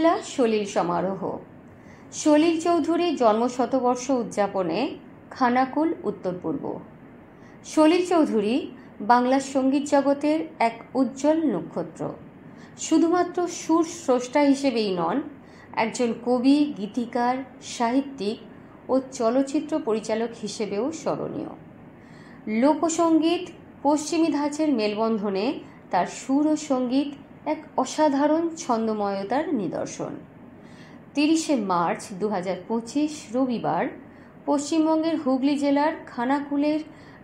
বাংলা সলিল সমারোহ। সলিল চৌধুরীর জন্মশতবর্ষ উদযাপনে খানাকুল উত্তর পূর্ব। সলিল চৌধুরী বাংলার সঙ্গীত জগতের এক উজ্জ্বল নক্ষত্র। শুধুমাত্র সুর স্রষ্টা হিসেবেই নন, একজন কবি, গীতিকার, সাহিত্যিক ও চলচ্চিত্র পরিচালক হিসেবেও স্মরণীয়। লোকসঙ্গীত পশ্চিমী ধাঁচের মেলবন্ধনে তার সুর ও সঙ্গীত এক অসাধারণ ছন্দময়তার নিদর্শন। 30শে মার্চ 2025 রবিবার পশ্চিমবঙ্গের হুগলি জেলার খানাকুলের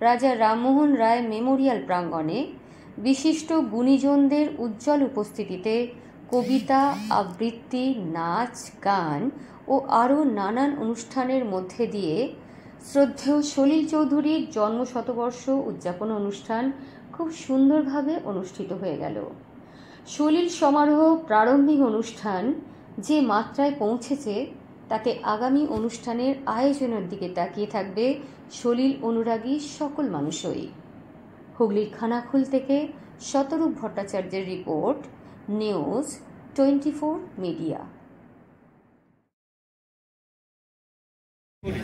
রাজা রামমোহন রায় মেমোরিয়াল প্রাঙ্গণে বিশিষ্ট গুণীজনদের উজ্জ্বল উপস্থিতিতে কবিতা, আবৃত্তি, নাচ, গান ও আরও নানান অনুষ্ঠানের মধ্যে দিয়ে শ্রদ্ধেয় সলিল চৌধুরীর জন্মশতবর্ষ উদযাপন অনুষ্ঠান খুব সুন্দরভাবে অনুষ্ঠিত হয়ে গেল। সলিল সমারোহ প্রারম্ভিক অনুষ্ঠান যে মাত্রায় পৌঁছেছে তাতে আগামী অনুষ্ঠানের আয়োজনের দিকে তাকিয়ে থাকবে সলিল অনুরাগী সকল মানুষই। হুগলির খানাকুল থেকে শতরূপ ভট্টাচার্যের রিপোর্ট, নিউজ 24 মিডিয়া।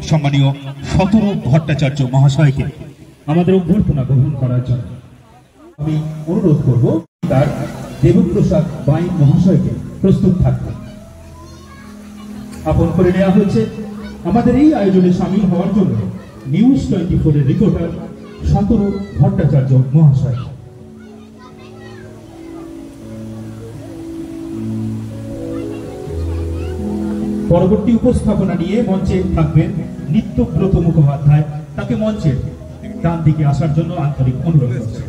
সম্মানীয় শতরূপ ভট্টাচার্য মহাশয়কে আমাদের অভ্যর্থনা গ্রহণ করার জন্য আমি অনুরোধ করব তার দেবপ্রসাদ বাইন মহাশয়কে প্রস্তুত থাকতে আপন করে নেওয়া হয়েছে। আমাদের এই আয়োজনে সামিল হওয়ার জন্য নিউজ 24 এর রিপোর্টার শতরূপ ভট্টাচার্য মহাশয়। পরবর্তী উপস্থাপনা নিয়ে মঞ্চে থাকবেন নিত্যব্রত মুখোপাধ্যায়। তাকে মঞ্চের ডান দিকে আসার জন্য আন্তরিক অনুরোধ করছি।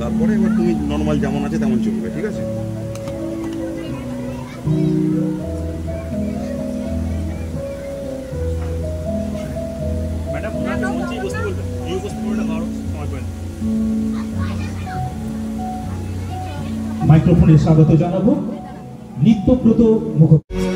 তারপরে এবার তুমি নর্মাল যেমন আছে তেমন চলবে, ঠিক আছে? মাইক্রোফোনে স্বাগত জানাবো নিত্যব্রত মুখোপাধ্যায়।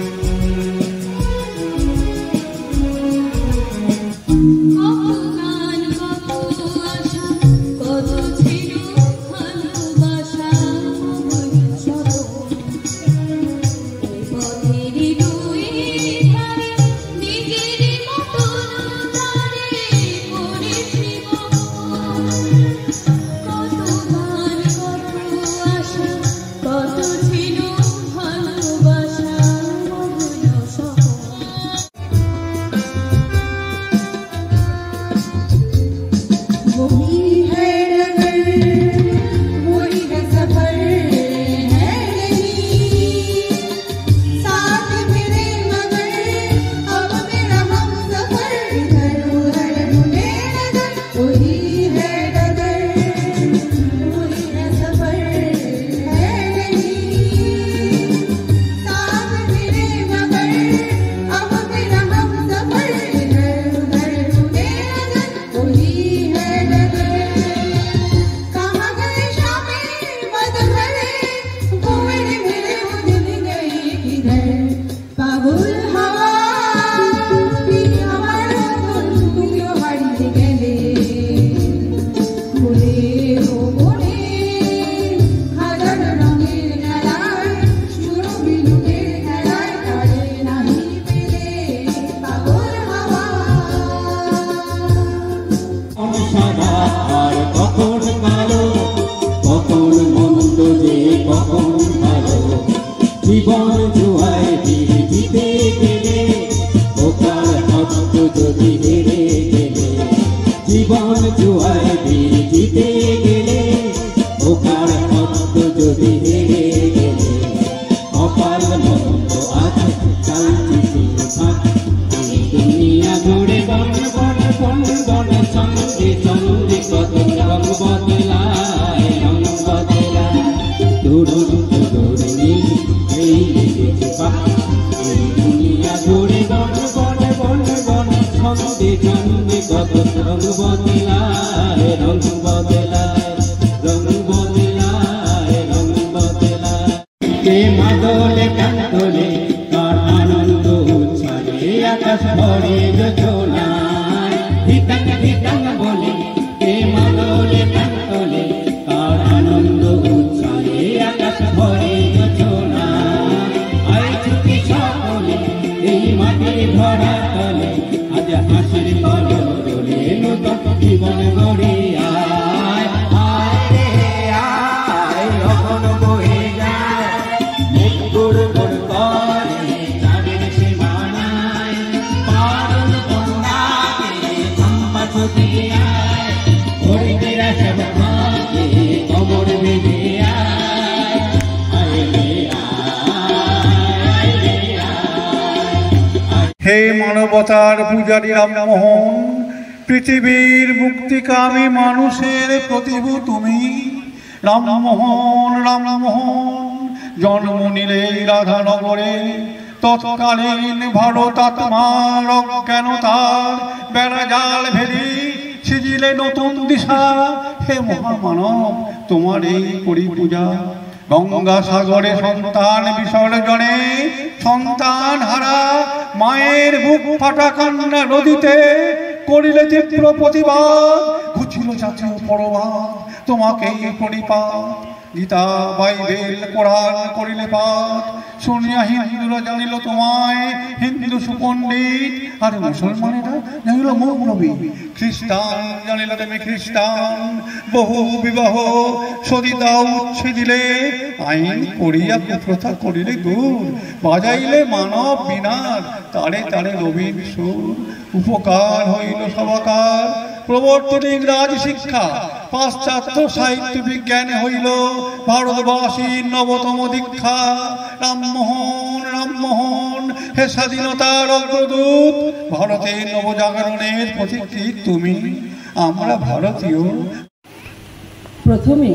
বলে এই মাটির ধরা তলে আজ হাসির কলম তোলে নতুন জীবন গড়ে আয় আয় রে আয় যখন বয়ে যায় মেঘ গুড় গুড় করে চাঁদের সীমানায় পারুল কন্যাকে চম্পা ছুটে আয় ঘড়িতেরা সব মাকে কবর বেঁধে আয় আয় রে আয় রে আয়। হে মানবতার পূজারী রামমোহন, পৃথিবীর মুক্তিকামী মানুষের প্রতিভু তুমি। রামমোহন রামমোহন জন্ম নিলে রাধানগরে, তৎকালীন ভারতাত্মার অজ্ঞানতার বেড়া জাল ভেদি সিজিলে নতুন দিশা। হে মহামানব, তোমার এই করি পূজা। গঙ্গা সাগরে সন্তান বিসর্জনে সন্তান হারা মায়ের বুক ফাটা কান্না নদীতে করিলে তীব্র প্রতিবাদ। ঘুচিল জাতীয় পরবাদ তোমাকে পরিপাত। গীতা বাইবেল কোরআন করিলে পাঠ, শুনিয়া হিন্দুরা জানিল তোমায় হিন্দু সুপণ্ডিত। আর মুসলমানেরা জানিল মৌলবী, খ্রিস্টান জানিল তুমি খ্রিস্টান। বহু বিবাহ সদিতা উচ্ছেদিলে, আইন করিয়া কুপ্রথা করিলে দূর। বাজাইলে মানব বিনার তারে তারে রবীন সুর। উপকার হইল সবাকার প্রবর্তন ইংরাজি শিক্ষা, পাশ্চাত্য সাহিত্য বিজ্ঞান হইল ভারতবাসীর নবতম দীক্ষা। রামমোহন রামমোহন হে স্বাধীনতার অগ্রদূত, ভারতের নবজাগরণের প্রতীক তুমি। আমরা ভারতীয়। প্রথমে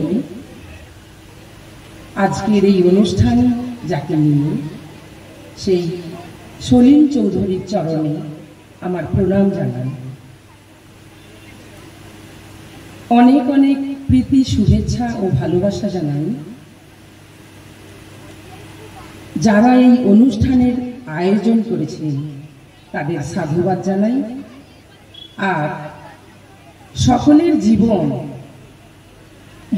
আজকের এই অনুষ্ঠান যাকে নিয়ে, সেই সলিল চৌধুরীর চরণে আমার প্রণাম জানাই। অনেক অনেক প্রীতি শুভেচ্ছা ও ভালোবাসা জানাই। যারা এই অনুষ্ঠানের আয়োজন করেছেন তাদের সাধুবাদ জানাই। আর সকলের জীবন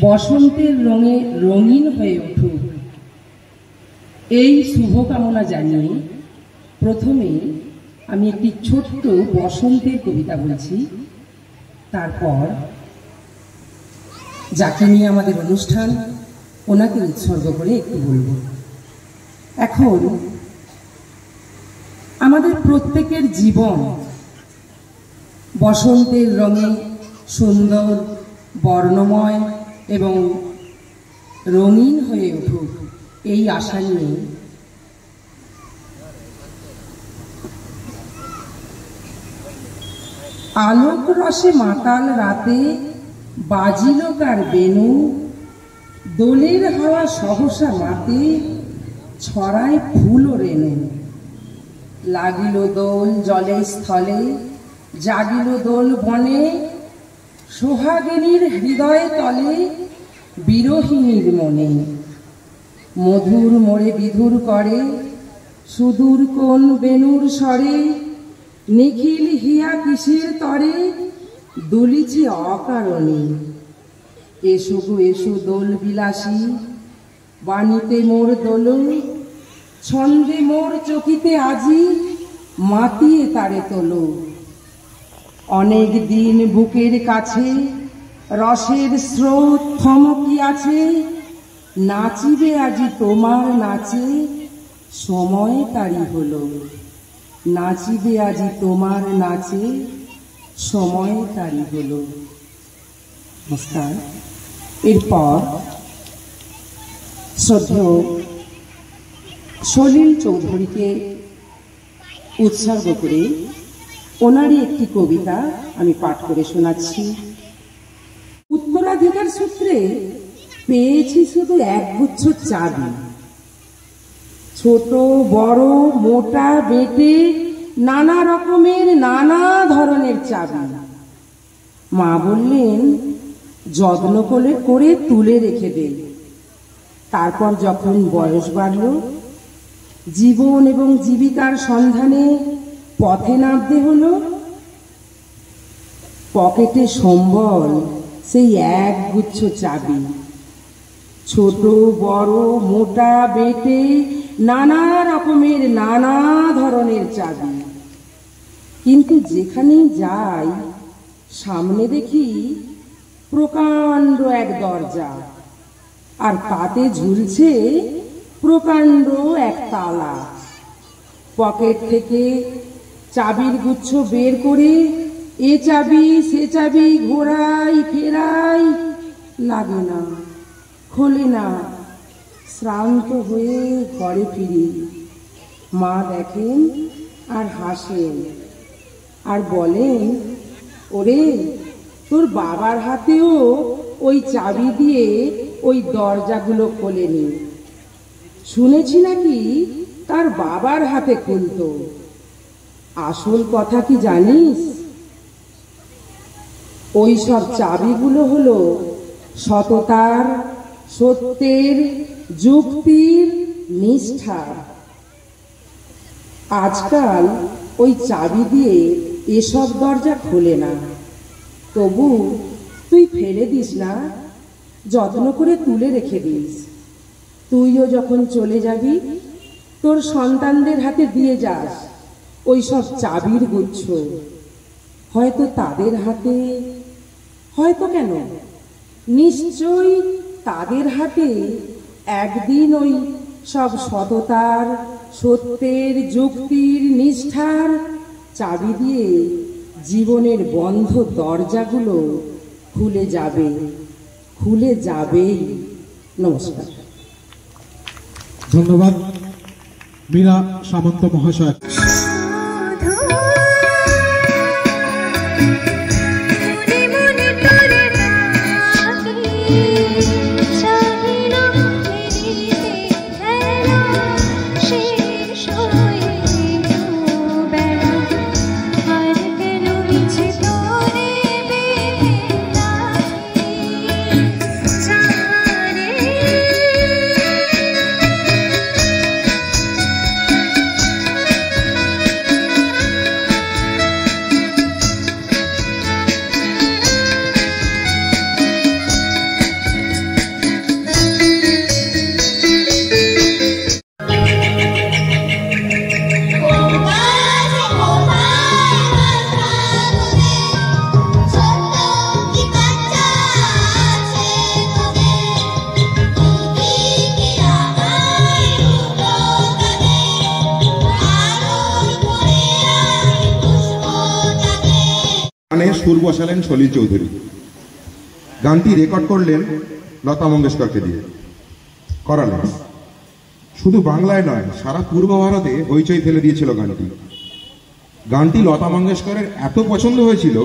বসন্তের রঙে রঙিন হয়ে উঠুক, এই শুভকামনা জানিয়ে প্রথমে আমি একটি ছোট্ট বসন্তের কবিতা বলছি। তারপর যাকে নিয়ে আমাদের অনুষ্ঠান ওনাকে উৎসর্গ করে একটু বলব। এখন আমাদের প্রত্যেকের জীবন বসন্তের রঙে সুন্দর, বর্ণময় এবং রঙিন হয়ে উঠুক, এই আশা নিয়ে আলোক রসে মাতাল রাতে বাজিল কার বেনু, দোলের হাওয়া সহসা মাতে ছড়ায় ফুল রেণু। লাগিল দোল জলে স্থলে, জাগিল দোল বনে, সোহাগিনীর হৃদয়ে তলে বিরহিণীর মনে। মধুর মোড়ে বিধুর করে, সুদূর কোন বেনুর স্বরে, নিখিল হিয়া কিসের তরে দুলিছে অকারণে। এসো গো এসো দোল বিলাসী, বাণীতে মোর দোল, ছন্দে মোর চকিতে আজি মাতিয়ে তারে তোলো। অনেক দিন বুকের কাছে রসের স্রোত থমকিয়াছে, নাচিবে আজি তোমার নাচে সময় তারি হলো। নাচিবে আজি তোমার নাচে সময় তারি হলো। নমস্কার। এরপর শ্রদ্ধেয় সলিল চৌধুরীকে উৎসর্গ করে ওনারই একটি কবিতা আমি পাঠ করে শোনাচ্ছি। উত্তরাধিকার সূত্রে পেয়েছি শুধু একগুচ্ছ চাবি, ছোট বড় মোটা বেটে নানা রকমের নানা ধরনের চাবি। মা বললেন যত্ন করে তুলে রেখে দে। তারপর যখন বয়স বাড়ল, জীবন এবং জীবিকার সন্ধানে পথে নামতে হলো। পকেটে সম্বল সেই একগুচ্ছ চাবি, ছোট বড় মোটা বেটে নানা রকমের নানা ধরনের চাবি, কিন্তু যেখানেই যাই সামনে দেখি প্রকাণ্ড এক দরজা, আর তাতে ঝুলছে প্রকাণ্ড এক তালা। পকেট থেকে চাবির গুচ্ছ বের করে এ চাবি সে চাবি ঘোরাই ফেরাই, লাগে না, খোলে না। শ্রান্ত হয়ে ঘরে ফিরি। মা দেখেন আর হাসেন আর বলেন, ওরে তোর বাবার হাতেও ওই চাবি দিয়ে ওই দরজাগুলো খোলেনি, শুনেছি নাকি তার বাবার হাতে খুলতো। আসল কথা কি জানিস? ওই সব চাবিগুলো হলো সততার, সত্যের, যুক্তির, নিষ্ঠার। আজকাল ওই চাবি দিয়ে এসব দরজা খোলে না। তবু তুই ফেলে দিস না, যত্ন করে তুলে রেখে দিস। তুইও যখন চলে যাবি তোর সন্তানদের হাতে দিয়ে যাস ওই সব চাবির গুচ্ছ। হয়তো তাদের হাতে, হয়তো কেন, নিশ্চয়ই তাদের হাতে একদিন ওই সব সততার, সত্যের, যুক্তির, নিষ্ঠার চাবি দিয়ে জীবনের বন্ধ দরজাগুলো খুলে যাবে, খুলে যাবেই। নমস্কার। ধন্যবাদ মীরা সামন্ত মহাশয়। সুর বসালেন সলিল চৌধুরী, গানটি রেকর্ড করলেন লতা মঙ্গেশকরকে দিয়ে করালেন। শুধু বাংলায় নয়, সারা পূর্ব ভারতে হইচই ফেলে দিয়েছিল গানটি। গানটি লতা মঙ্গেশকরের এত পছন্দ হয়েছিল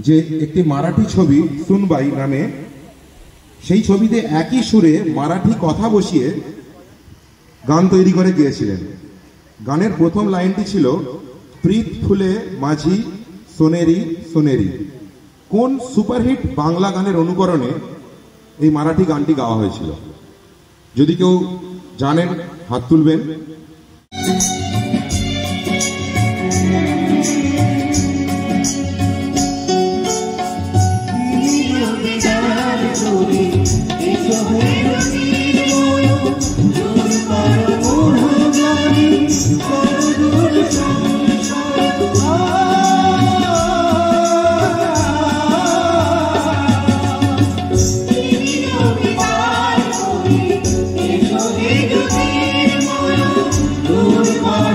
যে একটি মারাঠি ছবি সুনবাই নামে, সেই ছবিতে একই সুরে মারাঠি কথা বসিয়ে গান তৈরি করে গিয়েছিলেন। গানের প্রথম লাইনটি ছিল, প্রীত ফুলে মাঝি সোনেরি সোনেরি। কোন সুপারহিট বাংলা গানের অনুকরণে এই মারাঠি গানটি গাওয়া হয়েছিল? যদি কেউ জানেন হাত তুলবেন। Dul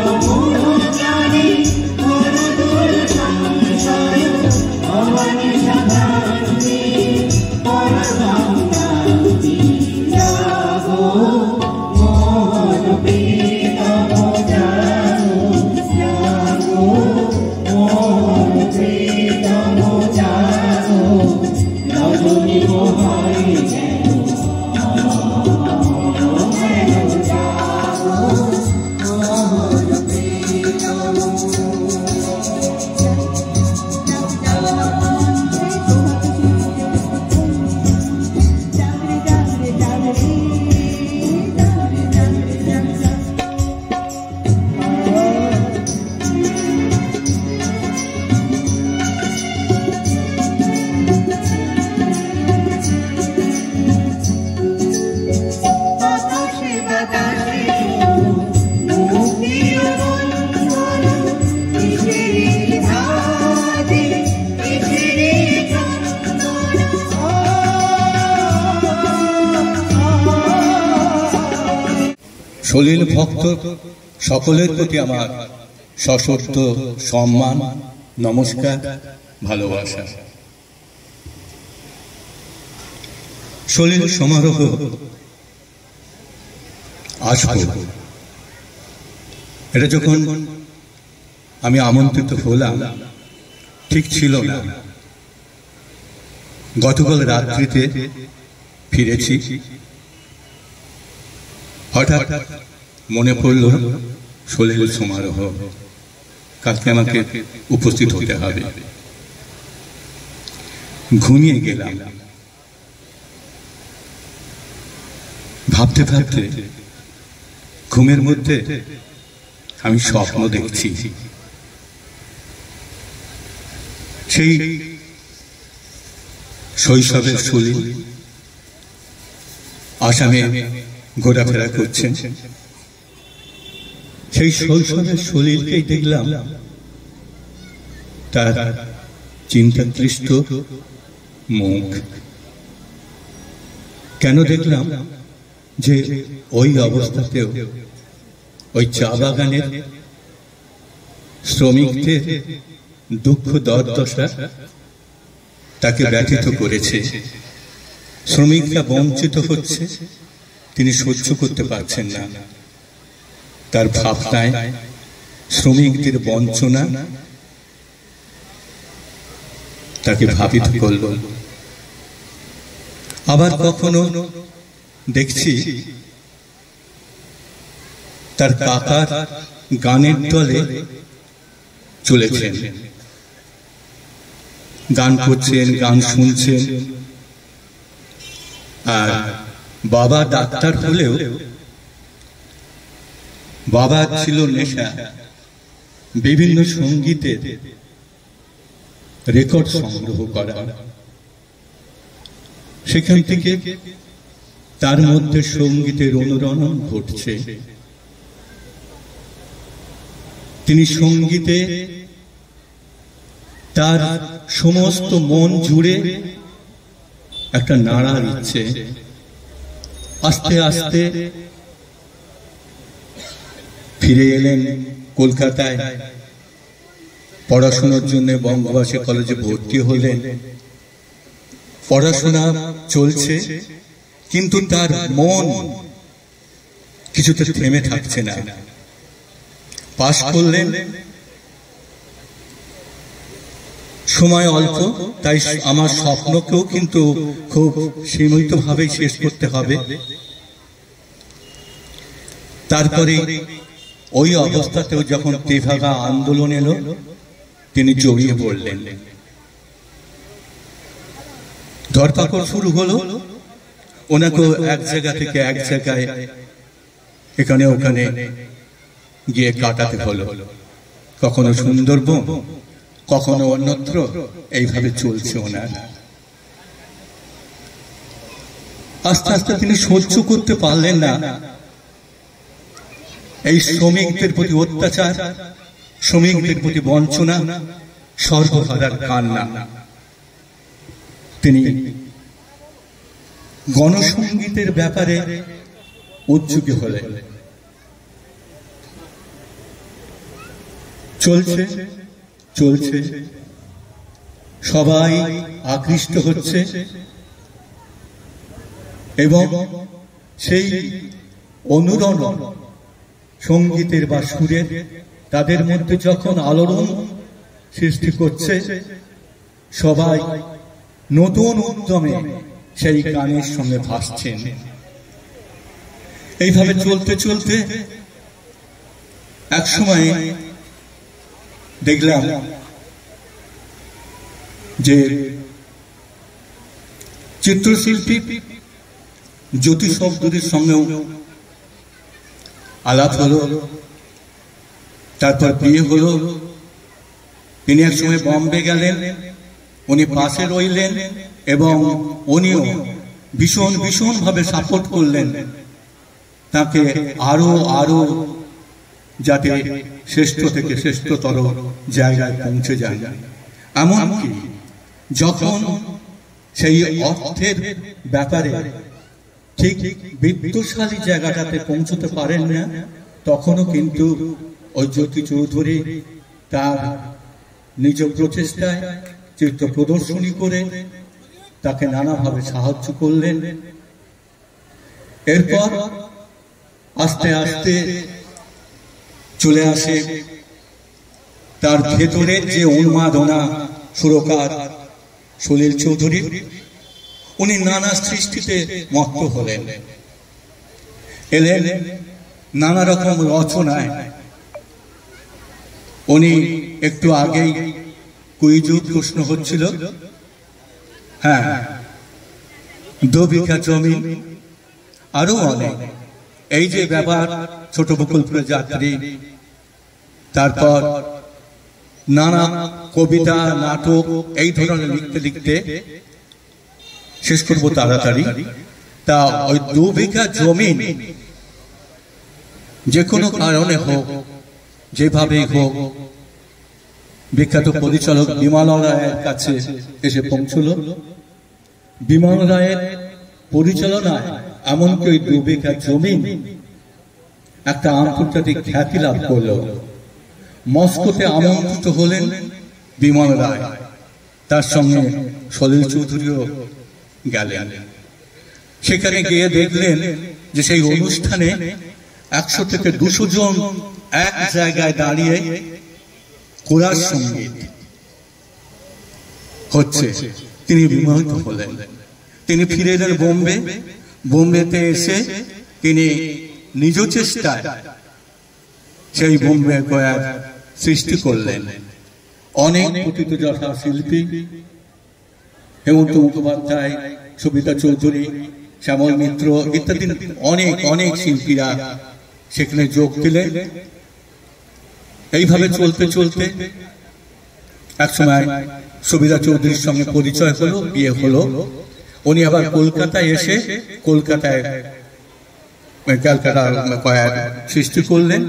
সলিল ভক্ত সকলের প্রতি আমার সশস্ত্র সম্মান, নমস্কার, ভালোবাসা। সলিল সমারোহ আসব, এটা যখন আমি আমন্ত্রিত হলাম ঠিক ছিল না। গতকাল রাত্রিতে ফিরেছি, হঠাৎ মনে পড়ল সলিল সমারোহ, কালকে আমাকে উপস্থিত হতে হবে। ঘুমিয়ে গেলাম। ভাবতে ভাবতে ঘুমের মধ্যে আমি স্বপ্ন দেখছি। সেই শৈশবের সলিল আসামে ঘোরাফেরা করছেন। সেই শৈশবের সলিলকেই দেখলাম তার চিন্তাক্লিষ্ট মুখ। কেন দেখলাম? যে ওই অবস্থাতেও ওই চা বাগানের শ্রমিকদের দুঃখ দুর্দশা তাকে ব্যথিত করেছে। শ্রমিকরা বঞ্চিত হচ্ছে, তিনি সহ্য করতে পারছেন না। তার ভাবনায় শ্রমিকদের বঞ্চনা তাকে ভাবিত করল। আবার কখনো দেখছি তার কাকার গানের দলে চলেছেন, গান করছেন, গান শুনছেন। আর বাবা ডাক্তার হলেও বাবা ছিল নেশা, বিভিন্ন সঙ্গীতের রেকর্ড সংগ্রহ করা। সেখান থেকে তার মধ্যে সঙ্গীতের অনুরণন ঘটছে। তিনি সঙ্গীতে তার সমস্ত মন জুড়ে একটা নাড়া দিচ্ছে। আস্তে আস্তে ফিরে এলেন কলকাতায়, পড়াশোনার জন্য বঙ্গবাসী কলেজে ভর্তি হলেন। পড়াশোনা চলছে, কিন্তু তার মন কিছুতে থেমে থাকছে না। পাশ করলেন, সময় অল্প, তাই আমার স্বপ্নকেও কিন্তু খুব সীমিত ভাবে শেষ করতে হবে। তারপরে ওই অবস্থাতেও যখন তেভাগা আন্দোলন এলো, তিনি জড়িয়ে পড়লেন। ধরপাকড় শুরু হলো, ওনাকেও এক জায়গা থেকে এক জায়গায় এখানে ওখানে গিয়ে কাটাতে হলো। কখনো সুন্দরবন, কখনো অন্যত্র, এইভাবে চলছে ওনার। আস্তে আস্তে তিনি সহ্য করতে পারলেন না এই শ্রমিকদের প্রতি অত্যাচার, শ্রমিকদের প্রতি বঞ্চনা, সর্বহারার কান্না। তিনি গণসঙ্গীতের ব্যাপারে উদ্যোগী হলেন। চলছে চলছে, সবাই আকৃষ্ট হচ্ছে এবং সেই অনুরণন সঙ্গীতের বা সুরের তাদের মধ্যে যখন আলোড়ন সৃষ্টি করছে, সবাই নতুন উদ্যমে সেই গানের সঙ্গে ভাসছেন। এইভাবে চলতে চলতে এক সময় দেখলাম যে চিত্রশিল্পী জ্যোতি শব্দের সঙ্গেও আলাপ হলো, তারপর বিয়ে হলো। তিনি এক সময় বম্বে গেলেন, উনি পাশে রইলেন এবং উনিও ভীষণ ভীষণ ভাবে সাপোর্ট করলেন তাকে আরো আরো যাতে শ্রেষ্ঠ থেকে শ্রেষ্ঠতর জায়গায় পৌঁছে যায়। এমনকি যখন সেই অর্থের ব্যাপারে ঠিক বিত্তশালী জায়গাটাতে পৌঁছতে পারেন না, তখনও কিন্তু ওই জ্যোতি চৌধুরী তার নিজ প্রচেষ্টায় চিত্র প্রদর্শনী করে তাকে নানাভাবে সাহায্য করলেন। এরপর আস্তে আস্তে চলে আসে তার ভেতরের যে উন্মাদনা সুরকার সলিল চৌধুরী। উনি নানা সৃষ্টিতে মত্ত হলেন, এলেন নানা রকম রচনায়। উনি একটু আগেই কুইজু প্রশ্ন হচ্ছিল, হ্যাঁ, 2 বিঘা জমি, আরো অনেক। এই যে ব্যাপার, ছোট বকুলপুরের যাত্রী, তারপর নানা কবিতা, নাটক, এই ধরনের লিখতে লিখতে শেষ করবো তাড়াতাড়ি। তা ওই 2 বিঘা জমি যে কোনো কারণে হোক, যেভাবেই হোক, বিখ্যাত পরিচালক বিমল রায়ের কাছে এসে পৌঁছল। বিমল রায়ের পরিচালনায় এমনকি ওই 2 বিঘা জমি একটা আন্তর্জাতিক খ্যাতি লাভ করল। মস্কোতে আমন্ত্রিত হলেন বিমল রায়, তার সঙ্গে সলিল চৌধুরীও গেলেন। সেখানে গিয়ে দেখলেন যে সেই অনুষ্ঠানে 100 থেকে 200 জন এক জায়গায় দাঁড়িয়ে কোরাস সঙ্গীত হচ্ছে। তিনি বিমোহিত হলেন। তিনি ফিরে এলেন বোম্বে। বোম্বেতে এসে তিনি নিজ চেষ্টায় সেই বোম্বে কয়ার সৃষ্টি করলেন। অনেক পতিতযশা শিল্পী, হেমন্ত মুখোপাধ্যায়, সবিতা চৌধুরী, শ্যামল মিত্র ইত্যাদি অনেক অনেক শিল্পীরা সেখানে যোগ দিলেন। এইভাবে চলতে চলতে একসময় সবিতা চৌধুরীর সঙ্গে পরিচয় হলো, বিয়ে হলো। উনি আবার কলকাতায় এসে কলকাতায় ক্যালকাটা কয়ার সৃষ্টি করলেন।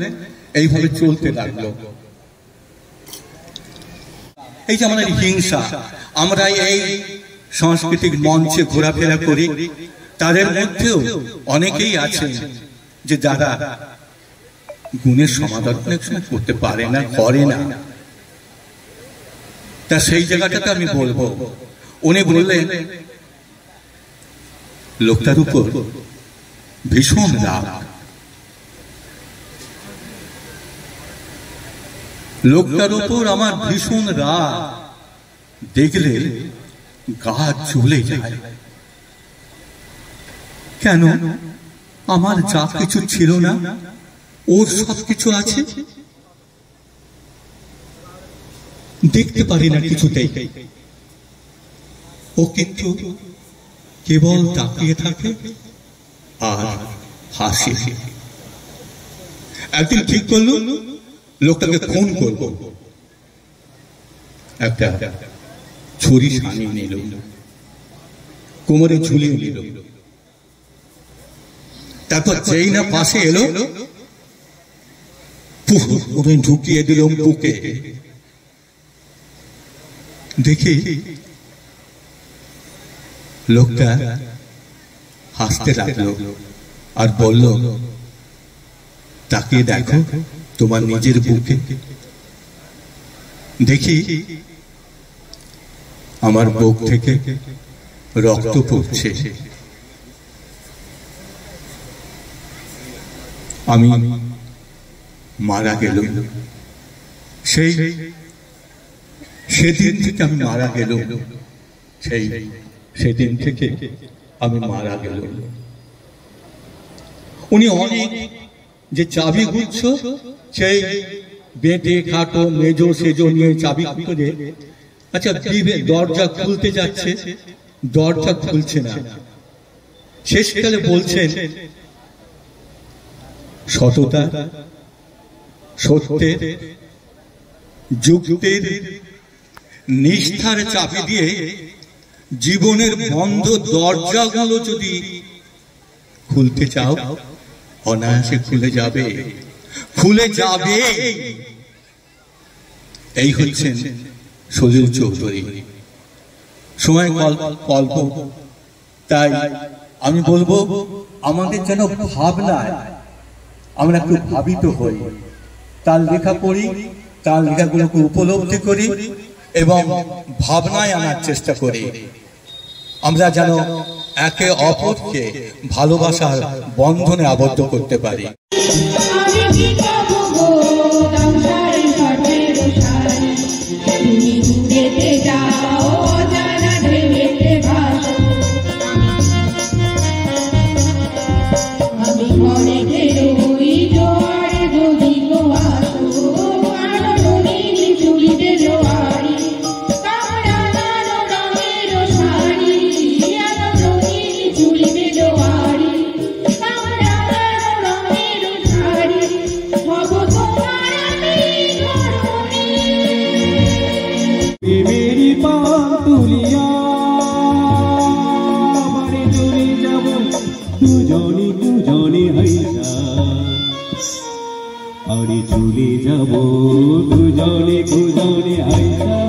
এইভাবে চলতে লাগলো। এই যে আমাদের হিংসা, আমরা এই সাংস্কৃতিক মঞ্চে ঘোরাফেরা করি, তাদের মধ্যেও অনেকেই আছে যে যারা গুণের সমাধান করতে পারে না, করে না। তা সেই জায়গাটাতে আমি বলবো, উনি বললেন লোকটার উপর ভীষণ রাগ, লোকটার উপর আমার ভীষণ রাগ, দেখলে গা জ্বলে যায়। কেন? আমার যা কিছু ছিল না, ওর সব কিছু আছে। দেখতে পারি না কিছুতেই, ও কিন্তু কেবল তাকিয়ে থাকে আর হাসি। একদিন ঠিক করলো লোকটাকে খুন করব। একটা ছুরি সানিয়ে নিল, কোমরে ঝুলিয়ে নিল। তারপর যেই না পাশে এলো, ঢুকিয়ে দিল বুকে। দেখি লোকটা হাসতে লাগলো আর বলল, তাকিয়ে দেখো তোমার নিজের বুকে। দেখি আমার বুক থেকে রক্ত পড়ছে। আমি মারা গেল। সেদিন থেকে আমি মারা গেল। সেদিন থেকে আমি মারা গেল। উনি অনেক যে চাবি গুচ্ছ, সেই বেটে খাটো মেজো সেজো নিয়ে চাবি খুলে, আচ্ছা দরজা খুলতে যাচ্ছে, দরজা খুলছে না। শেষকালে বলছেন সততা, সত্যের, যুক্তির, নিষ্ঠার চাবি দিয়ে জীবনের বন্ধ দরজাগুলো যদি খুলতে চাও, অনায়াসে খুলে যাবে, খুলে যাবে। এই হচ্ছেন সলিল চৌধুরী। সময় অল্প, তাই আমি বলবো আমাদের যেন ভাবনায় আমরা একটু ভাবিত হই, তার লেখা পড়ি, তার লেখাগুলোকে উপলব্ধি করি এবং ভাবনায় আনার চেষ্টা করি। আমরা যেন একে অপরকে ভালোবাসার বন্ধনে আবদ্ধ করতে পারি। আরে চলে যাব দুজনে দুজনে আইসা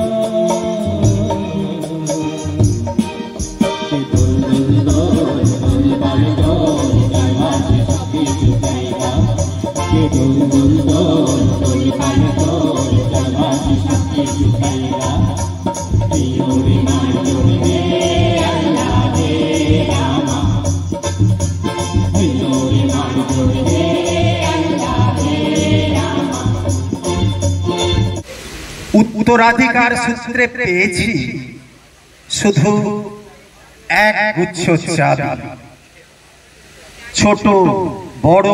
উত্তরাধিকার সূত্রে পেয়েছি শুধু এক গুচ্ছ চাবি, ছোট বড়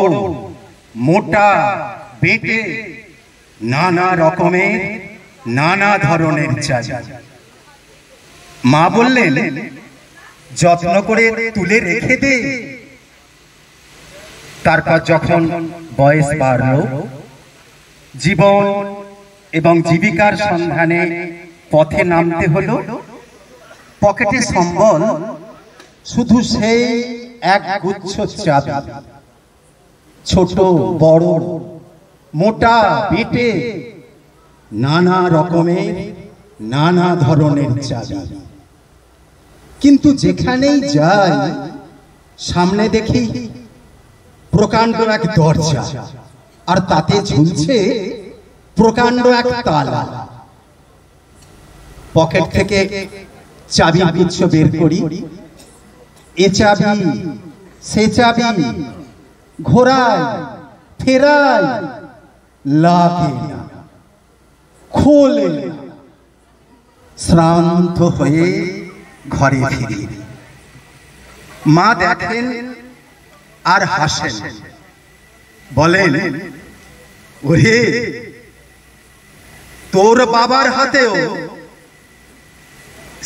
মোটা বেটে নানা রকমের নানা ধরনের চাবি। মা বললেন যত্ন করে তুলে রেখে দে। তারপর যখন বয়স বাড়ল, জীবন এবং জীবিকার সন্ধানে পথে নামতে হলো, পকেটে সম্বল শুধু সেই এক গুচ্ছ চাবি, ছোট বড় মোটা বেটে নানা রকমের নানা ধরনের চাবি। কিন্তু যেখানেই যাই সামনে দেখি প্রকাণ্ড এক দরজা, আর তাতে ঝুলছে প্রকাণ্ড এক তালা। পকেট থেকে চাবির গুচ্ছ বের করি, এ চাবি সে চাবি ঘোরাই ফেরাই, লাগে না, খোলে না। শ্রান্ত হয়ে ঘরে ফিরি। মা দেখেন আর হাসেন, বলেন ওরে তোর বাবার হাতেও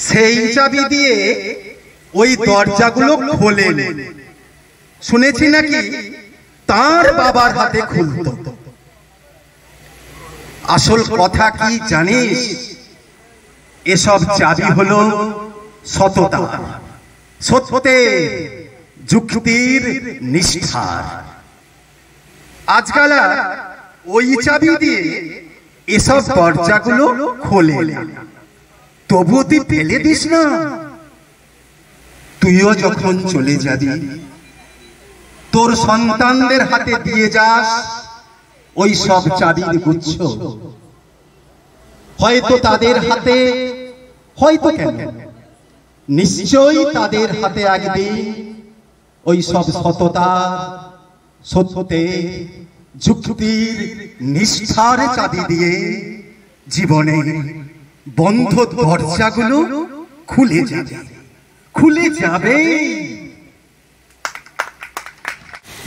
সেই চাবি দিয়ে ওই দরজাগুলো খোলে, শুনেছি নাকি তার বাবার হাতে খুলতো। আসল কথা কি জানিস? এসব চাবি হলো সততা, সত্যের, যুক্তির, নিষ্ঠার। আজকাল ওই চাবি দিয়ে এসব দরজাগুলো খোলে না, তবুও তুই ফেলে দিস না। তুইও যখন চলে যাবি তোর সন্তানদের হাতে দিয়ে যাস ওই সব চাবির গুচ্ছ। হয়তো তাদের হাতে, হয়তো কেন নিশ্চয়ই তাদের হাতে একদিন ওই সব সততা, সত্যের, যুক্তির, নিষ্ঠার চাবি দিয়ে জীবনের বন্ধ দরজাগুলো খুলে যাবে, খুলে যাবে।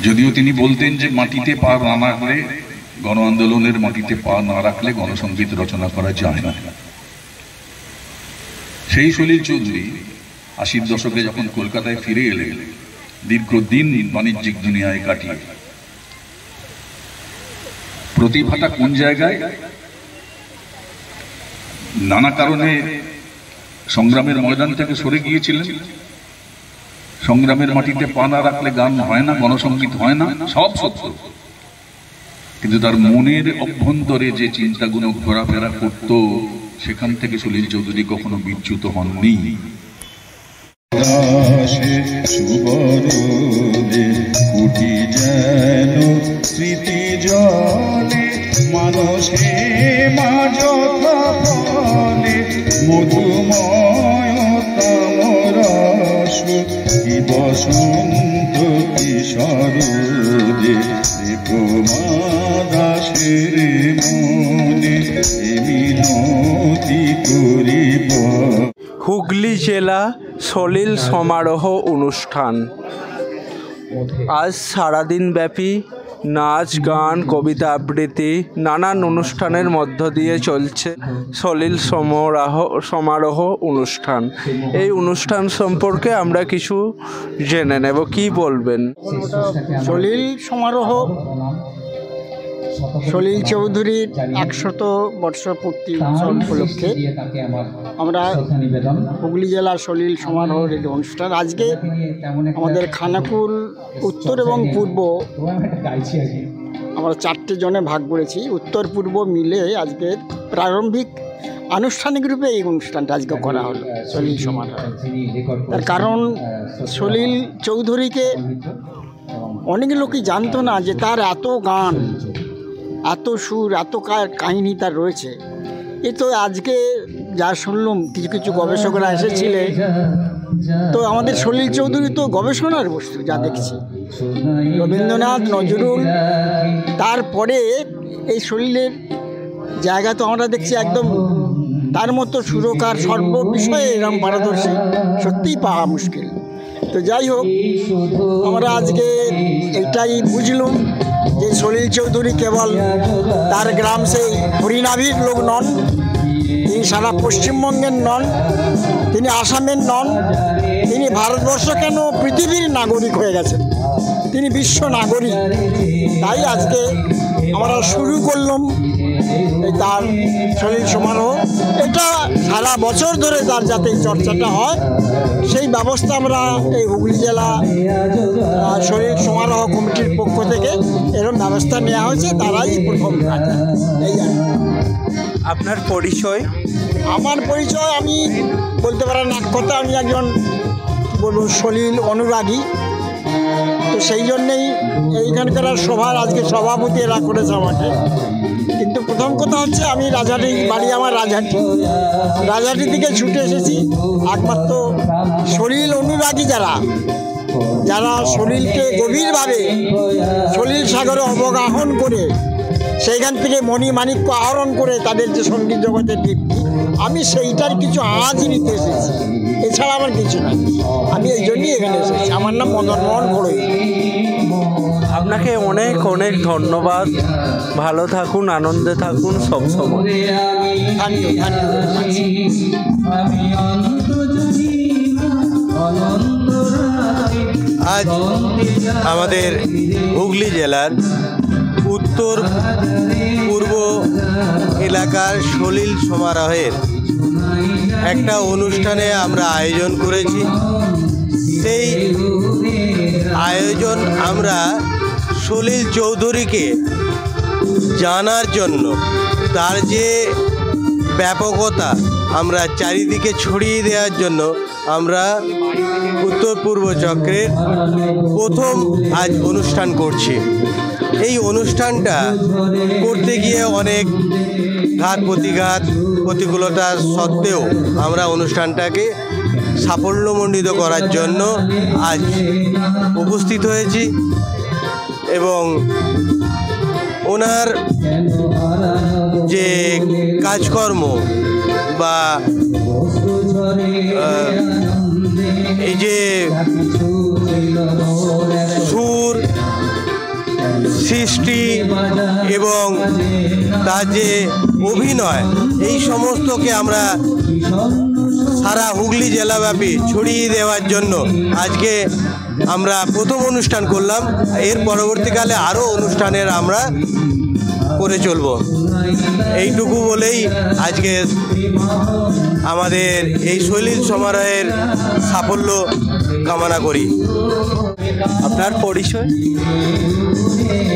যদিও তিনি বলতেন যে মাটিতে পা না রাখলে, গণ আন্দোলনের মাটিতে পা না রাখলে গণসংগীত রচনা করা যায় না। সেই সলিল চৌধুরী ৮০ দশকে যখন কলকাতায় ফিরে এলেন, দীর্ঘদিন বাণিজ্যিক দুনিয়ায় কাটিয়ে, প্রতিভাটা কোন জায়গায়? নানা কারণে সংগ্রামের ময়দান থেকে সরে গিয়েছিলেন। সংগ্রামের মাটিতে পা না রাখলে গান হয় না, গণসংগীত হয় না, সব সত্য। কিন্তু তার মনের অভ্যন্তরে যে চিন্তাগুলো ঘোরাফেরা করত, সেখান থেকে সলিল চৌধুরী কখনো বিচ্যুত হননি। দাসে সুবরদে কুটি যেন স্মৃতি জলে মানসে মাঝথা ফলে মধুময় তামরস কি বসন্ত কি শরদে দাসের মনে মিনতি করিব। হুগলি জেলা সলিল সমারোহ অনুষ্ঠান আজ সারাদিন ব্যাপী নাচ গান কবিতা আবৃত্তি নানান অনুষ্ঠানের মধ্য দিয়ে চলছে সলিল সমারোহ অনুষ্ঠান। এই অনুষ্ঠান সম্পর্কে আমরা কিছু জেনে নেব, কি বলবেন? সলিল সমারোহ সলিল চৌধুরীর 100 বর্ষ পূর্তি উৎসব উপলক্ষে আমরা হুগলি জেলার সলিল সমারোহের এই অনুষ্ঠান আজকে আমাদের খানাকুল উত্তর এবং পূর্ব আমরা 4টে জনে ভাগ করেছি। উত্তর পূর্ব মিলে আজকে প্রারম্ভিক আনুষ্ঠানিক রূপে এই অনুষ্ঠানটা আজকে করা হলো সলিল সমারোহ। তার কারণ সলিল চৌধুরীকে অনেক লোকই জানতো না যে তার এত গান, এত সুর, এত কাহিনী তার রয়েছে। এ তো আজকে যা শুনলাম কিছু কিছু গবেষকরা এসেছিলেন, তো আমাদের সলিল চৌধুরী তো গবেষণার বস্তু যা দেখছি। রবীন্দ্রনাথ, নজরুল, তারপরে এই সলিলের জায়গা তো আমরা দেখছি একদম তার মতো সুরকার সর্ববিষয়ে এরকম পারদর্শী সত্যিই পাওয়া মুশকিল। তো যাই হোক, আমরা আজকে এটাই বুঝলাম যে সলিল চৌধুরী কেবল তার গ্রাম সেই হরিনাভির লোক নন, তিনি সারা পশ্চিমবঙ্গের নন, তিনি আসামের নন, তিনি ভারতবর্ষ কেন পৃথিবীর নাগরিক হয়ে গেছেন, তিনি বিশ্ব নাগরিক। তাই আজকে আমরা শুরু করলাম তার সলিল সমারোহ। এটা সারা বছর ধরে তার যাতে চর্চাটা হয় সেই ব্যবস্থা আমরা এই হুগলি জেলা সলিল সমারোহ কমিটির পক্ষ থেকে এরকম ব্যবস্থা নেওয়া হয়েছে, তারাই প্রথম কাজ। এই আপনার পরিচয়? আমার পরিচয় আমি বলতে পারেন এক কথা, আমি একজন বলবো সলিল অনুরাগী। তো সেই জন্যেই এইখানকার সভার আজকে সভাপতি এরা করেছে আমাকে। কিন্তু প্রথম কথা হচ্ছে আমি রাজহাটি, বাড়ি আমার রাজহাটি থেকে ছুটে এসেছি একমাত্র সলিল অনুরাগী যারা সলিলকে গভীরভাবে সলিল সাগরে অবগাহন করে সেইখান থেকে মণিমাণিক্য আহরণ করে তাদের যে সঙ্গীত জগতের দীপ্তি, আমি সেইটার কিছু আজ নিতে এসেছি, এছাড়া আমার কিছু নাই। আমি এই জন্যই এখানে এসেছি। আমার নাম মদন মোহন ঘোড়ই। আপনাকে অনেক অনেক ধন্যবাদ। ভালো থাকুন, আনন্দে থাকুন সবসময়। আজ আমাদের হুগলি জেলার উত্তর পূর্ব এলাকার সলিল সমারোহের একটা অনুষ্ঠানে আমরা আয়োজন করেছি। সেই আয়োজন আমরা সলিল চৌধুরীকে জানার জন্য, তার যে ব্যাপকতা আমরা চারিদিকে ছড়িয়ে দেওয়ার জন্য আমরা উত্তর পূর্ব চক্রের প্রথম আজ অনুষ্ঠান করছি। এই অনুষ্ঠানটা করতে গিয়ে অনেক ঘাত প্রতিঘাত প্রতিকূলতা সত্ত্বেও আমরা অনুষ্ঠানটাকে সাফল্যমণ্ডিত করার জন্য আজ উপস্থিত হয়েছি এবং ওনার যে কাজকর্ম বা এই যে সুর সৃষ্টি এবং তার যে অভিনয়, এই সমস্তকে আমরা সারা হুগলি জেলাব্যাপী ছড়িয়ে দেওয়ার জন্য আজকে আমরা প্রথম অনুষ্ঠান করলাম। এর পরবর্তীকালে আরও অনুষ্ঠানের আমরা করে চলব। এইটুকু বলেই আজকে আমাদের এই সলিল সমারোহের সাফল্য কামনা করি। আপনার পরিচয়?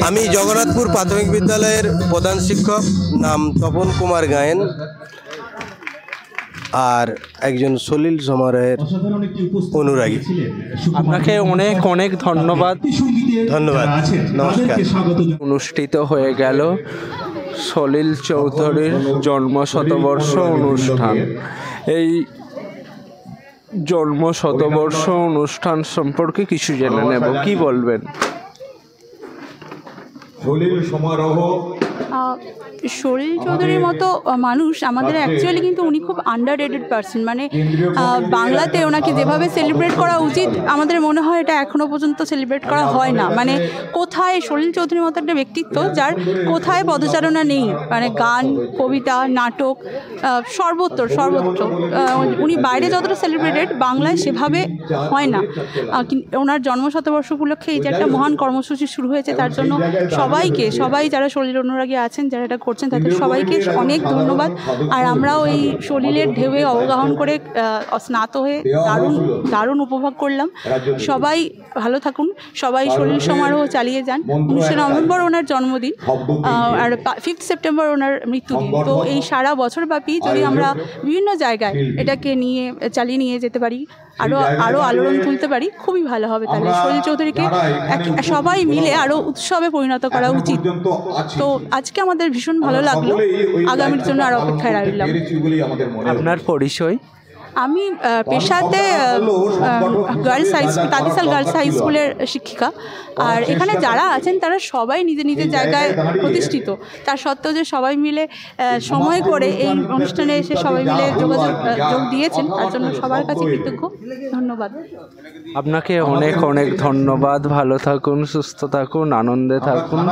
আমি জগন্নাথপুর প্রাথমিক বিদ্যালয়ের প্রধান শিক্ষক, নাম তপন কুমার গায়েন। আর একজন সলিল সমারোহের অনুরাগী। আপনাকে অনেক অনেক ধন্যবাদ। ধন্যবাদ, নমস্কার। অনুষ্ঠিত হয়ে গেল সলিল চৌধুরীর জন্মশতবর্ষ অনুষ্ঠান। এই জন্মশতবর্ষ অনুষ্ঠান সম্পর্কে কিছু জেনে নেব, কি বলবেন? সলিল সমারোহ, সলিল চৌধুরীর মতো মানুষ আমাদের অ্যাকচুয়ালি, কিন্তু উনি খুব আন্ডার রেটেড পার্সন। মানে বাংলাতে ওনাকে যেভাবে সেলিব্রেট করা উচিত আমাদের মনে হয় এটা এখনও পর্যন্ত সেলিব্রেট করা হয় না। মানে কোথায় সলিল চৌধুরীর মতো একটা ব্যক্তিত্ব যার কোথায় পদচারণা নেই, মানে গান, কবিতা, নাটক, সর্বত্র উনি বাইরে যতটা সেলিব্রেটেড, বাংলায় সেভাবে হয় না। ওনার জন্মশতবর্ষ উপলক্ষে এই যে একটা মহান কর্মসূচি শুরু হয়েছে, তার জন্য সবাই যারা সলিল অনুরাগী আছেন, যারা এটা করছেন, তাদের সবাইকে অনেক ধন্যবাদ। আর আমরাও এই সলিলের ঢেউয়ে অবগাহন করে স্নাত হয়ে দারুণ উপভোগ করলাম। সবাই ভালো থাকুন, সবাই সলিল সমারোহ চালিয়ে যান। 19 নভেম্বর ওনার জন্মদিন, আর 5 সেপ্টেম্বর ওনার মৃত্যুদিন। তো এই সারা বছরব্যাপী যদি আমরা বিভিন্ন জায়গায় এটাকে চালিয়ে নিয়ে যেতে পারি, আরও আলোড়ন তুলতে পারি, খুবই ভালো হবে। তাহলে সলিল চৌধুরীকে সবাই মিলে আরও উৎসবে পরিণত করা উচিত। তো আজকে আমাদের ভীষণ ভালো লাগলো, আগামীর জন্য আর অপেক্ষায় রইলাম। আপনার পরিচয়? আমি পেশাতে তাঁতিশাল গার্লস হাই স্কুলের শিক্ষিকা। আর এখানে যারা আছেন তারা সবাই নিজের জায়গায় প্রতিষ্ঠিত। তার সত্ত্বেও যে সবাই মিলে সময় করে এই অনুষ্ঠানে এসে সবাই মিলে যোগ দিয়েছেন, তার জন্য সবার কাছে কৃতজ্ঞ। ধন্যবাদ। আপনাকে অনেক অনেক ধন্যবাদ। ভালো থাকুন, সুস্থ থাকুন, আনন্দে থাকুন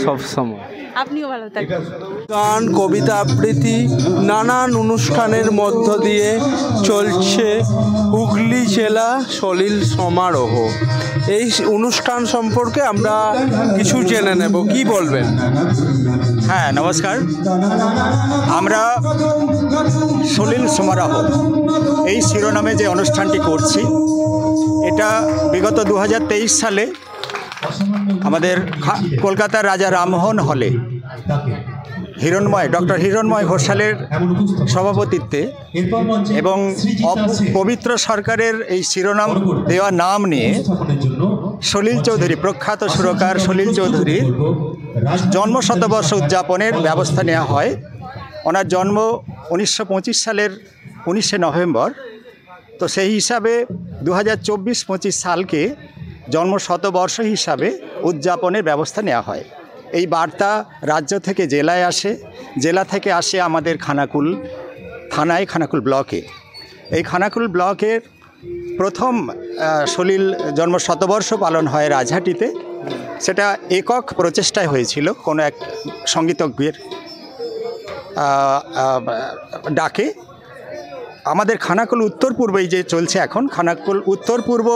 সব সময়। আপনিও ভালো থাকুন। গান, কবিতা আবৃত্তি, নানান অনুষ্ঠানের মধ্য দিয়ে চলছে হুগলি জেলা সলিল সমারোহ। এই অনুষ্ঠান সম্পর্কে আমরা কিছু জেনে নেব, কি বলবেন? হ্যাঁ, নমস্কার। আমরা সলিল সমারোহ এই শিরোনামে যে অনুষ্ঠানটি করছি, এটা বিগত 2023 সালে আমাদের কলকাতার রাজা রামমোহন হলে ডক্টর হিরণময় ঘোষালের সভাপতিত্বে এবং পবিত্র সরকারের এই শিরোনাম দেওয়া নাম নিয়ে সলিল চৌধুরী, প্রখ্যাত সুরকার সলিল চৌধুরীর জন্মশতবর্ষ উদযাপনের ব্যবস্থা নেওয়া হয়। ওনার জন্ম 1925 সালের 19 নভেম্বর। তো সেই হিসাবে 2024-25 সালকে জন্মশতবর্ষ হিসাবে উদযাপনের ব্যবস্থা নেওয়া হয়। এই বার্তা রাজ্য থেকে জেলায় আসে, জেলা থেকে আসে আমাদের খানাকুল থানায়, খানাকুল ব্লকে। এই খানাকুল ব্লকের প্রথম সলিল জন্মশতবর্ষ পালন হয় রাজহাটিতে। সেটা একক প্রচেষ্টায় হয়েছিল, কোনো এক সঙ্গীতজ্ঞের ডাকে। আমাদের খানাকুল উত্তর পূর্ব, এই যে চলছে এখন, খানাকুল উত্তর পূর্ব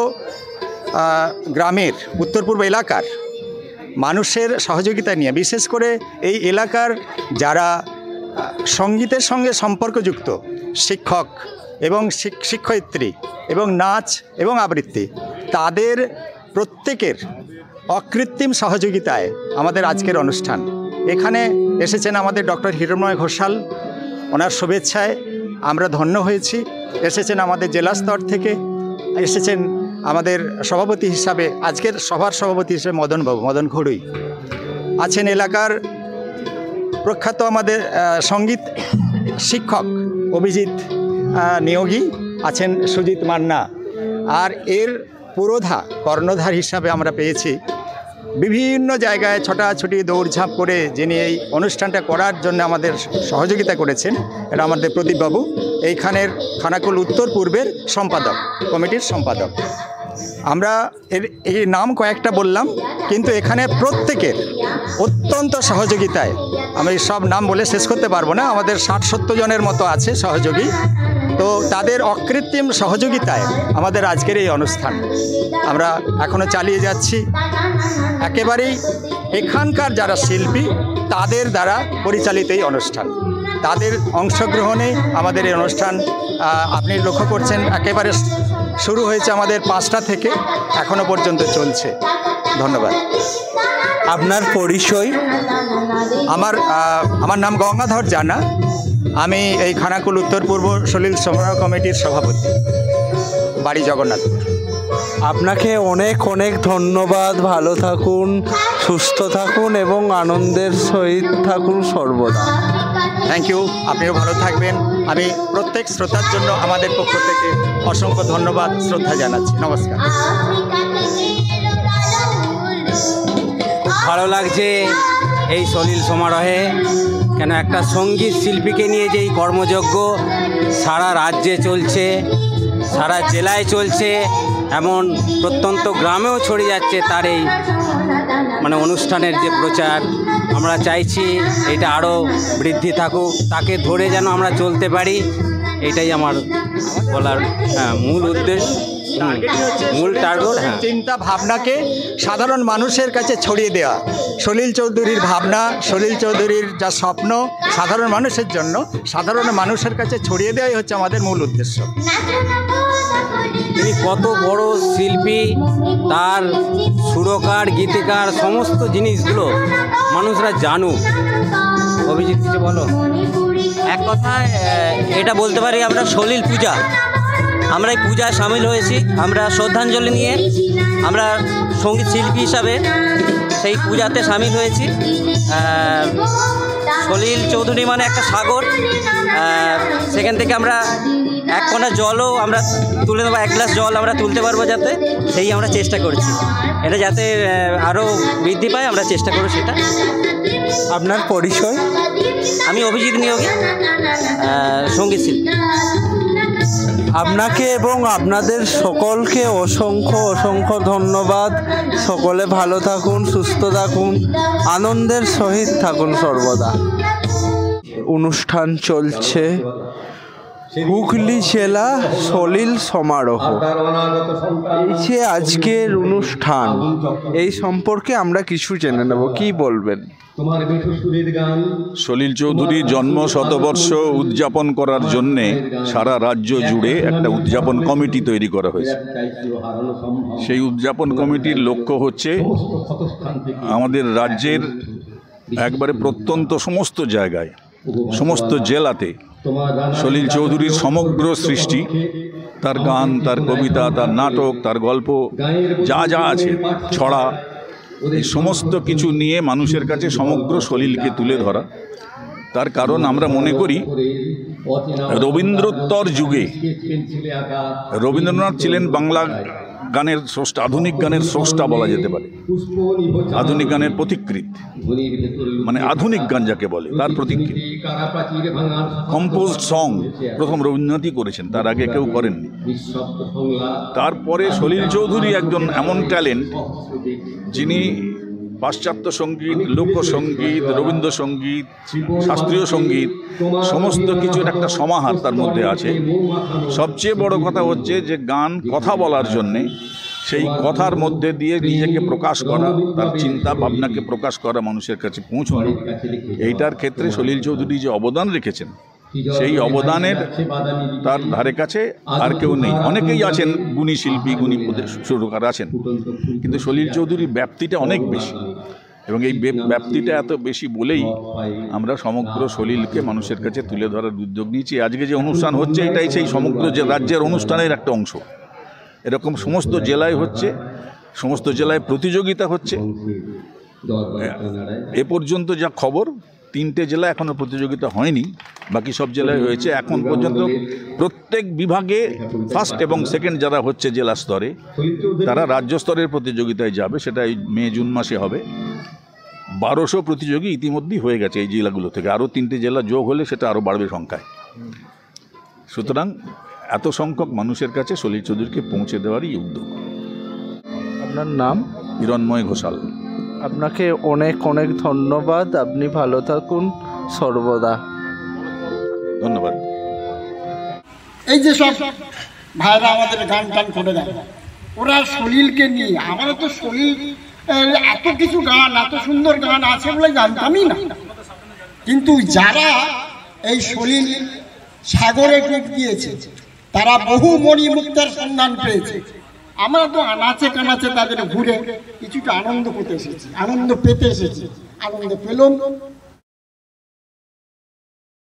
গ্রামের, উত্তর পূর্ব এলাকার মানুষের সহযোগিতা নিয়ে, বিশেষ করে এই এলাকার যারা সঙ্গীতের সঙ্গে সম্পর্কযুক্ত শিক্ষক এবং শিক্ষয়িত্রী এবং নাচ এবং আবৃত্তি, তাদের প্রত্যেকের অকৃত্রিম সহযোগিতায় আমাদের আজকের অনুষ্ঠান। এখানে এসেছেন আমাদের ডক্টর হিরণময় ঘোষাল, ওনার শুভেচ্ছায় আমরা ধন্য হয়েছি। এসেছেন আমাদের জেলা স্তর থেকে, এসেছেন আমাদের সভাপতি হিসাবে, আজকের সভার সভাপতি হিসেবে মদন ঘড়ুই আছেন, এলাকার প্রখ্যাত আমাদের সঙ্গীত শিক্ষক অভিজিৎ নিয়োগী আছেন, সুজিত মান্না। আর এর পুরোধা কর্ণধার হিসাবে আমরা পেয়েছি বিভিন্ন জায়গায় ছোটাছুটি দৌড়ঝাঁপ করে যিনি এই অনুষ্ঠানটা করার জন্য আমাদের সহযোগিতা করেছেন, এটা আমাদের প্রদীপবাবু, এইখানের খানাকুল উত্তর পূর্বের সম্পাদক, কমিটির সম্পাদক। আমরা এই নাম কয়েকটা বললাম, কিন্তু এখানে প্রত্যেকের অত্যন্ত সহযোগিতায়, আমি সব নাম বলে শেষ করতে পারবো না, আমাদের 60-70 জনের মতো আছে সহযোগী। তো তাদের অকৃত্রিম সহযোগিতায় আমাদের আজকের এই অনুষ্ঠান আমরা এখনও চালিয়ে যাচ্ছি। একেবারেই এখানকার যারা শিল্পী তাদের দ্বারা পরিচালিত এই অনুষ্ঠান, তাদের অংশগ্রহণে আমাদের এই অনুষ্ঠান আপনি লক্ষ্য করছেন একেবারে শুরু হয়েছে আমাদের 5টা থেকে এখনো পর্যন্ত চলছে। ধন্যবাদ। আপনার পরিচয়? আমার নাম গঙ্গাধর জানা। আমি এই খানাকুল উত্তর পূর্ব সলিল সমারোহ কমিটির সভাপতি, বাড়ি জগন্নাথপুর। আপনাকে অনেক অনেক ধন্যবাদ। ভালো থাকুন, সুস্থ থাকুন এবং আনন্দের সহিত থাকুন সর্বদা। থ্যাংক ইউ, আপনিও ভালো থাকবেন। আমি প্রত্যেক শ্রোতার জন্য আমাদের পক্ষ থেকে অসংখ্য ধন্যবাদ, শ্রদ্ধা জানাচ্ছি। নমস্কার। ভালো লাগছে এই সলিল সমারোহে, কেন একটা সঙ্গীত শিল্পীকে নিয়ে যে এই কর্মযজ্ঞ সারা রাজ্যে চলছে, সারা জেলায় চলছে, এমন প্রত্যন্ত গ্রামেও ছড়িয়ে যাচ্ছে তার এই অনুষ্ঠানের যে প্রচার। আমরা চাইছি এটা আরও বৃদ্ধি থাকুক, তাকে ধরে যেন আমরা চলতে পারি, এটাই আমার বলার মূল উদ্দেশ্য, মূল টার্গেট। চিন্তা ভাবনাকে সাধারণ মানুষের কাছে ছড়িয়ে দেওয়া, সলিল চৌধুরীর ভাবনা, সলিল চৌধুরীর যা স্বপ্ন সাধারণ মানুষের জন্য, সাধারণ মানুষের কাছে ছড়িয়ে দেওয়াই হচ্ছে আমাদের মূল উদ্দেশ্য। তিনি কত বড় শিল্পী, তার সুরকার, গীতিকার, সমস্ত জিনিসগুলো মানুষরা জানুক। অভিজিৎ কিছু বলো। এক কথায় এটা বলতে পারি, আমরা সলিল পূজা, আমরা এই পূজায় সামিল হয়েছি। আমরা শ্রদ্ধাঞ্জলি নিয়ে আমরা সঙ্গীত শিল্পী হিসাবে সেই পূজাতে সামিল হয়েছি। সলিল চৌধুরী মানে একটা সাগর, সেখান থেকে আমরা এক কোনা জলও আমরা তুলে নেবো, এক গ্লাস জল আমরা তুলতে পারবো যাতে, সেই আমরা চেষ্টা করছি। এটা যাতে আরও বৃদ্ধি পায় আমরা চেষ্টা করব সেটা। আপনার পরিচয়? আমি অভিজিৎ নিয়োগী, সঙ্গীত শিল্পী। আপনাকে এবং আপনাদের সকলকে অসংখ্য অসংখ্য ধন্যবাদ। সকলে ভালো থাকুন, সুস্থ থাকুন, আনন্দের সহিত থাকুন সর্বদা। অনুষ্ঠান চলছে হুগলি জেলা সলিল সমারোহ। এই যে আজকের অনুষ্ঠান, এই সম্পর্কে আমরা কিছু জেনে নেব, কি বলবেন? সলিল চৌধুরীর জন্ম শতবর্ষ উদযাপন করার জন্যে সারা রাজ্য জুড়ে একটা উদযাপন কমিটি তৈরি করা হয়েছে। সেই উদযাপন কমিটির লক্ষ্য হচ্ছে আমাদের রাজ্যের একবারে প্রত্যন্ত সমস্ত জায়গায়, সমস্ত জেলাতে সলিল চৌধুরীর সমগ্র সৃষ্টি, তার গান, তার কবিতা, তার নাটক, তার গল্প, যা যা আছে, ছড়া, এই সমস্ত কিছু নিয়ে মানুষের কাছে সমগ্র সলিলকে তুলে ধরা। তার কারণ আমরা মনে করি রবীন্দ্রোত্তর যুগে রবীন্দ্রনাথ ছিলেন বাংলা গানের স্রষ্টা, আধুনিক গানের স্রষ্টা বলা যেতে পারে, আধুনিক গানের পথিকৃৎ, মানে আধুনিক গান যাকে বলে তার পথিকৃৎ। কম্পোজড সং প্রথম রবীন্দ্রনাথই করেছেন, তার আগে কেউ করেননি। তারপরে সলিল চৌধুরী একজন এমন ট্যালেন্ট, যিনি পাশ্চাত্য সঙ্গীত, লোকসঙ্গীত, রবীন্দ্রসঙ্গীত, শাস্ত্রীয় সঙ্গীত সমস্ত কিছুর একটা সমাহার তার মধ্যে আছে। সবচেয়ে বড় কথা হচ্ছে যে গান কথা বলার জন্যে, সেই কথার মধ্যে দিয়ে নিজেকে প্রকাশ করা, তার চিন্তা ভাবনাকে প্রকাশ করা, মানুষের কাছে পৌঁছানো, এইটার ক্ষেত্রে সলিল চৌধুরী যে অবদান রেখেছেন, সেই অবদানের তার ধারে কাছে আর কেউ নেই। অনেকেই আছেন গুণী শিল্পী, গুণী সুরকার আছেন, কিন্তু সলিল চৌধুরীর ব্যাপ্তিটা অনেক বেশি, এবং এই ব্যাপ্তিটা এত বেশি বলেই আমরা সমগ্র সলিলকে মানুষের কাছে তুলে ধরার উদ্যোগ নিয়েছি। আজকে যে অনুষ্ঠান হচ্ছে, এটাই সেই সমগ্র যে রাজ্যের অনুষ্ঠানের একটা অংশ। এরকম সমস্ত জেলায় হচ্ছে, সমস্ত জেলায় প্রতিযোগিতা হচ্ছে। এ পর্যন্ত যা খবর, 3টে জেলা এখনও প্রতিযোগিতা হয়নি, বাকি সব জেলায় হয়েছে। এখন পর্যন্ত প্রত্যেক বিভাগে ফার্স্ট এবং সেকেন্ড যারা হচ্ছে জেলা স্তরে, তারা রাজ্য স্তরের প্রতিযোগিতায় যাবে। সেটা এই মে জুন মাসে হবে। 1200 প্রতিযোগী ইতিমধ্যেই হয়ে গেছে এই জেলাগুলো থেকে। আরও 3টে জেলা যোগ হলে সেটা আরও বাড়বে সংখ্যায়। সুতরাং এত সংখ্যক মানুষের কাছে সলিল চৌধুরীকে পৌঁছে দেওয়ারই উদ্যোগ। আপনার নাম? হিরণময় ঘোষাল। আপনাকে অনেক অনেক ধন্যবাদ। আপনি ভালো থাকুন সর্বদা। ধন্যবাদ। এই যে সব ভাইরা আমাদের গান টান করে দেয়, ওরা সলিলকে নিয়ে, আমরা তো সলিল এত কিছু গান, এত সুন্দর গান আছে বলে জানতামই না। কিন্তু যারা এই সলিল সাগরে ডুব দিয়েছে, তারা বহু মণিমুক্তার সন্ধান পেয়েছে। আমরা তো আনাচে কানাচে তাদের ঘুরে কিছুটা আনন্দ পেতে এসেছি, আনন্দ পেতে এসেছি, আনন্দ পেলাম।